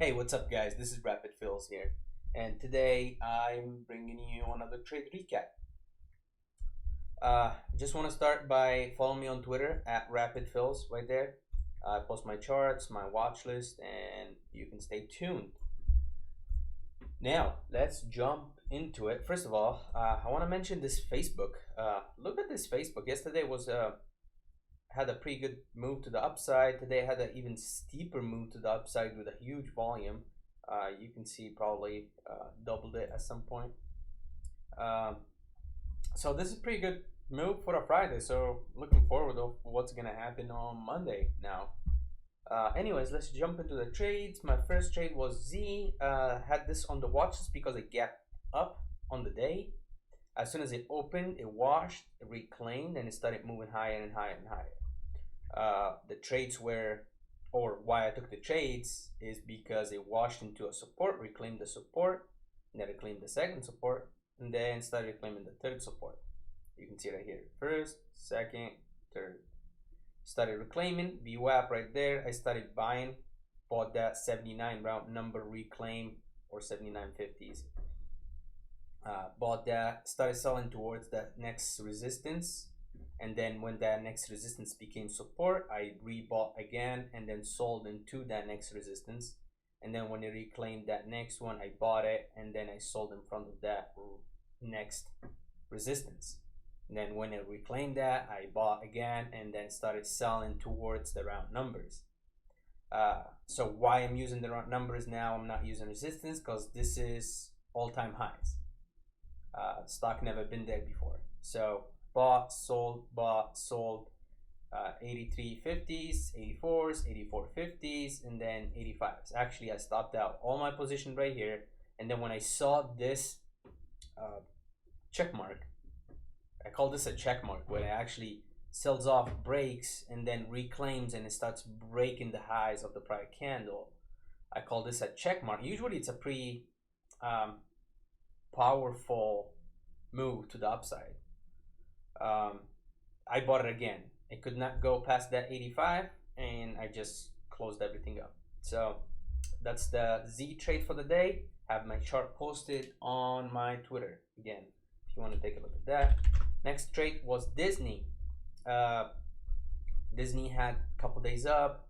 Hey, what's up, guys? This is Rapid Fills here, and today I'm bringing you another trade recap. Just want to start by following me on Twitter at Rapid Fills right there. I post my charts, my watch list, and you can stay tuned. Now, let's jump into it. First of all, I want to mention this Facebook. Look at this Facebook. Yesterday was had a pretty good move to the upside. Today had an even steeper move to the upside with a huge volume. You can see probably doubled it at some point. So this is a pretty good move for a Friday. So looking forward to what's gonna happen on Monday now. Anyways, let's jump into the trades. My first trade was Z. Had this on the watch list because it gapped up on the day. As soon as it opened, it washed, it reclaimed, and it started moving higher and higher and higher. The trades were, or why I took the trades is because it washed into a support, reclaimed the support, and then reclaimed the second support, and then started reclaiming the third support. You can see right here, first, second, third. Started reclaiming, VWAP right there. I started buying, bought that 79 round number reclaim or 79.50s. Bought that, started selling towards that next resistance, and then when that next resistance became support, I rebought again and then sold into that next resistance. And then when it reclaimed that next one, I bought it and then I sold in front of that next resistance. And then when it reclaimed that, I bought again and then started selling towards the round numbers. So why I'm using the round numbers now, I'm not using resistance because this is all-time highs. Stock never been there before. So bought, sold, 83.50s, 84s, 84.50s, and then 85s. Actually, I stopped out all my position right here, and then when I saw this check mark, I call this a check mark, where it actually sells off, breaks, and then reclaims, and it starts breaking the highs of the prior candle. I call this a check mark. Usually it's a pretty powerful move to the upside. I bought it again. It could not go past that 85 and I just closed everything up. So that's the Z trade for the day. Have my chart posted on my Twitter again if you want to take a look at that. Next trade was Disney. Disney had a couple days up.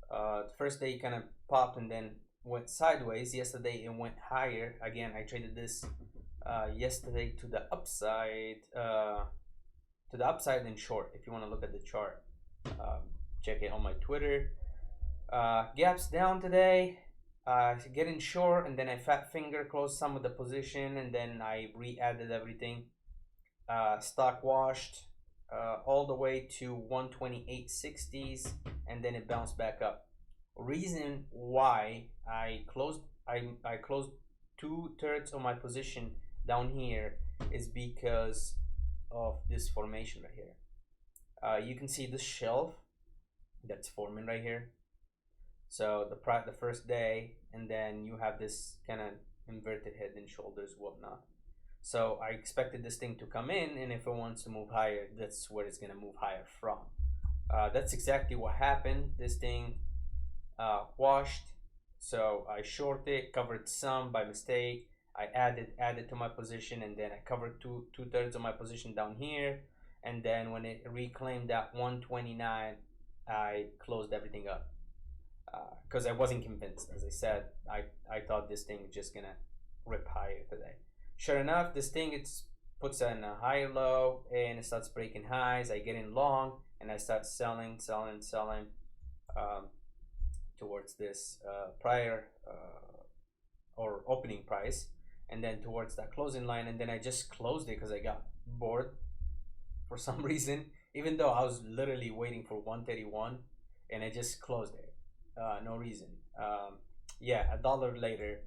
The first day kind of popped and then went sideways. Yesterday it went higher. Again, I traded this yesterday to the upside. And short. If you want to look at the chart, check it on my Twitter. Gaps down today. Getting short, and then I fat finger closed some of the position, and then I re-added everything. Stock washed all the way to 128.60s, and then it bounced back up. Reason why I closed 2/3 of my position down here is because of this formation right here. You can see this shelf that's forming right here. So the first day, and then you have this kind of inverted head and shoulders, whatnot. So I expected this thing to come in, and if it wants to move higher, that's where it's gonna move higher from. That's exactly what happened. This thing washed, so I shorted, covered some by mistake. I added to my position, and then I covered two-thirds of my position down here, and then when it reclaimed that 129, I closed everything up because I wasn't convinced. As I said, I thought this thing was just gonna rip higher today. Sure enough, this thing puts in a higher low and it starts breaking highs. I get in long and I start selling towards this prior or opening price, and then towards that closing line, and then I just closed it because I got bored for some reason, even though I was literally waiting for 131, and I just closed it. No reason. Yeah, $1 later,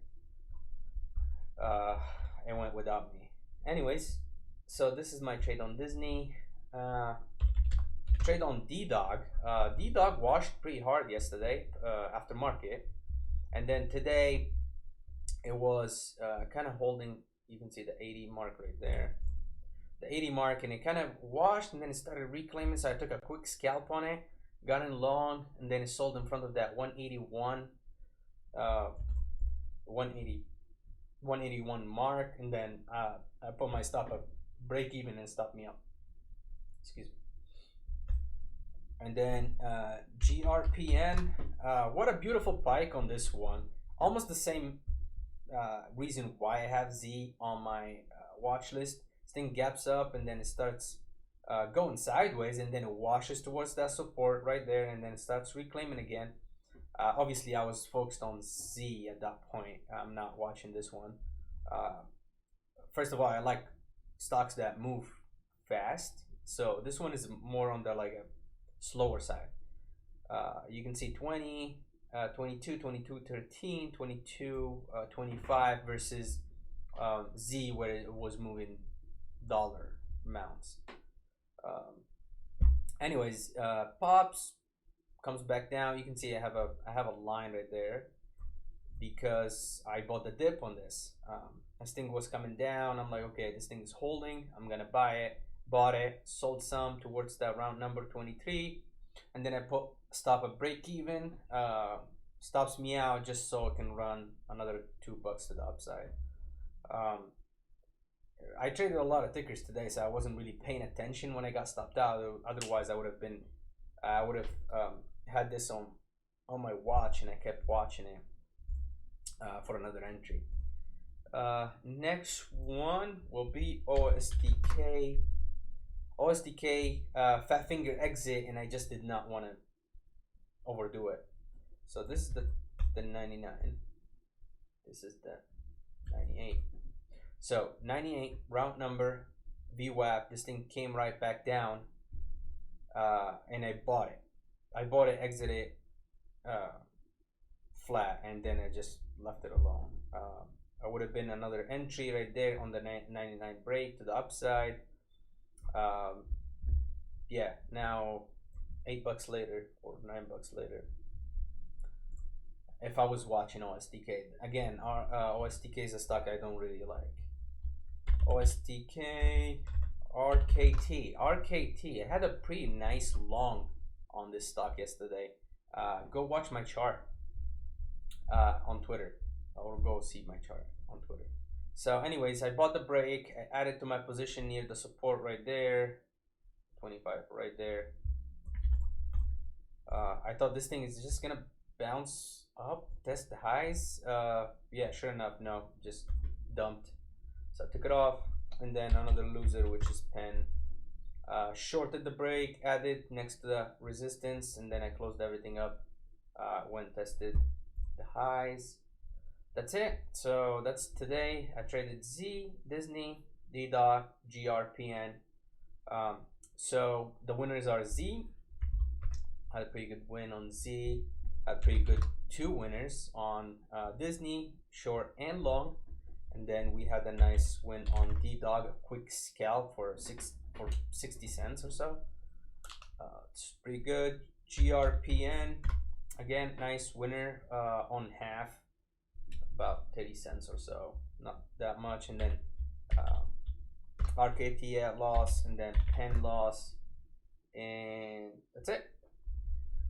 it went without me. Anyways, so this is my trade on Disney. Trade on DDOG. DDOG washed pretty hard yesterday after market, and then today it was kind of holding. You can see the 80 mark right there, the 80 mark, and it kind of washed and then it started reclaiming. So I took a quick scalp on it, got in long, and then it sold in front of that 181 180 181 mark, and then I put my stop at break even and stop me up. Excuse me. And then GRPN, what a beautiful pike on this one. Almost the same reason why I have Z on my watch list. This thing gaps up and then it starts going sideways, and then it washes towards that support right there, and then it starts reclaiming again. Obviously I was focused on Z at that point. I'm not watching this one. First of all, I like stocks that move fast, so this one is more on the like a slower side. You can see 20, 22, 22, 13, 22, 25 versus Z where it was moving dollar amounts. Anyways, pops, comes back down. You can see I have a line right there because I bought the dip on this. This thing was coming down. I'm like, okay, this thing is holding. I'm gonna buy it. Bought it, sold some towards that round number 23, and then I put stop at break even. Stops me out just so I can run another $2 to the upside. I traded a lot of tickers today, so I wasn't really paying attention when I got stopped out. Otherwise, I would have had this on my watch, and I kept watching it for another entry. Next one will be OSTK. Fat finger exit, and I just did not want to overdo it. So this is the 99. This is the 98. So 98 round number VWAP. This thing came right back down, and I bought it. Exited flat, and then I just left it alone. I would have been another entry right there on the 99 break to the upside. Yeah, now $8 later or $9 later, if I was watching OSTK again, OSTK is a stock I don't really like. OSTK, RKT. I had a pretty nice long on this stock yesterday. Go watch my chart on Twitter, or go see my chart on Twitter. So anyways, I bought the break. I added to my position near the support right there, 25 right there. I thought this thing is just gonna bounce up, test the highs. Yeah, sure enough, no, just dumped. So I took it off, and then another loser, which is Penn. Shorted the break, added next to the resistance, and then I closed everything up. Went tested the highs. That's it. So that's today. I traded Z, Disney, DDOG, GRPN. So the winners are Z. Had a pretty good win on Z. Had pretty good 2 winners on Disney, short and long. And then we had a nice win on DDOG, a quick scalp for 60 cents or so. It's pretty good. GRPN, again, nice winner on half, about 30 cents or so, not that much. And then RKT at loss, and then Penn loss, and that's it.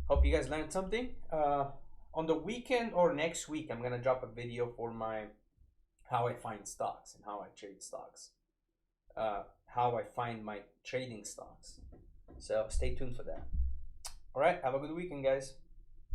Hope you guys learned something. On the weekend or next week, I'm gonna drop a video for my how I find stocks and how I trade stocks, how I find my trading stocks. So stay tuned for that. All right, have a good weekend, guys.